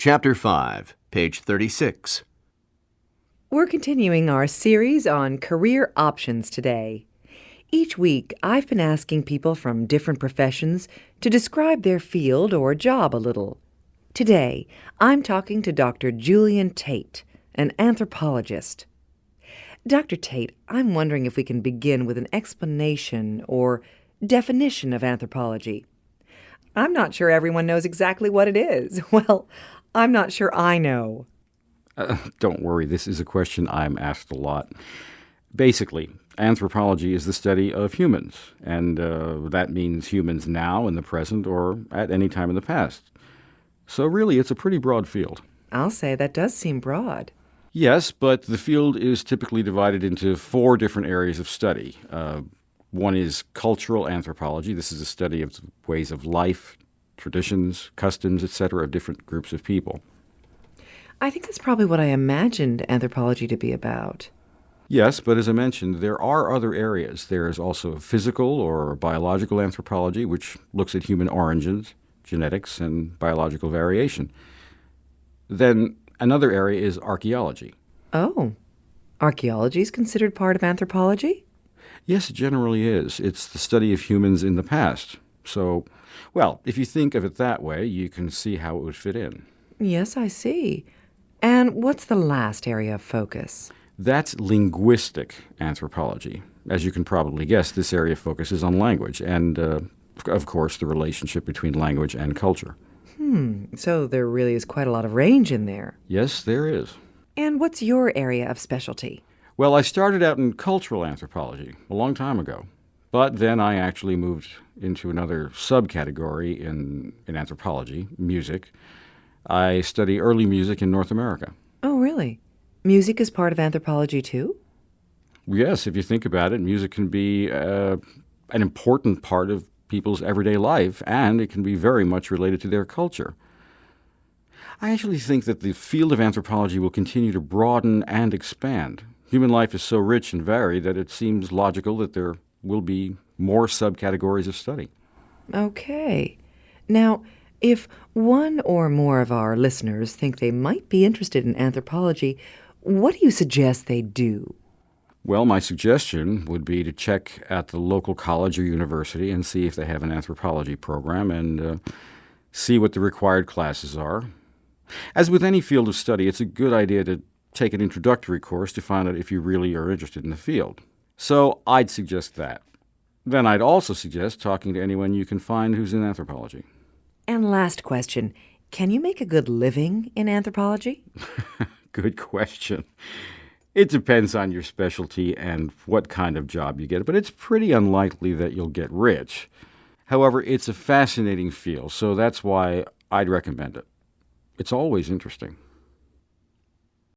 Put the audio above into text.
Chapter 5, page 36. We're continuing our series on career options today. Each week, I've been asking people from different professions to describe their field or job a little. Today, I'm talking to Dr. Julian Tate, an anthropologist. Dr. Tate, I'm wondering if we can begin with an explanation or definition of anthropology. I'm not sure everyone knows exactly what it is. Well, I'm not sure I know. Don't worry, this is a question I'm asked a lot. Basically, anthropology is the study of humans, and that means humans now in the present or at any time in the past. So really, it's a pretty broad field. I'll say that does seem broad. Yes, but the field is typically divided into 4 different areas of study. One is cultural anthropology. This is a study of ways of life, traditions, customs, etc., of different groups of people. I think that's probably what I imagined anthropology to be about. Yes, but as I mentioned, there are other areas. There is also physical or biological anthropology, which looks at human origins, genetics, and biological variation. Then another area is archaeology. Oh, archaeology is considered part of anthropology? Yes, it generally is. It's the study of humans in the past. So, well, if you think of it that way, you can see how it would fit in. Yes, I see. And what's the last area of focus? That's linguistic anthropology. As you can probably guess, this area focuses on language and, of course, the relationship between language and culture. So there really is quite a lot of range in there. Yes, there is. And what's your area of specialty? Well, I started out in cultural anthropology a long time ago, but then I actually moved into another subcategory in anthropology, music. I study early music in North America. Oh, really? Music is part of anthropology, too? Yes, if you think about it, music can be an important part of people's everyday life, and it can be very much related to their culture. I actually think that the field of anthropology will continue to broaden and expand. Human life is so rich and varied that it seems logical that there will be more subcategories of study. Okay. Now, if one or more of our listeners think they might be interested in anthropology, what do you suggest they do? Well, my suggestion would be to check at the local college or university and see if they have an anthropology program and see what the required classes are. As with any field of study, it's a good idea to take an introductory course to find out if you really are interested in the field. So I'd suggest that. Then I'd also suggest talking to anyone you can find who's in anthropology. And last question, can you make a good living in anthropology? Good question. It depends on your specialty and what kind of job you get, but it's pretty unlikely that you'll get rich. However, it's a fascinating field, so that's why I'd recommend it. It's always interesting.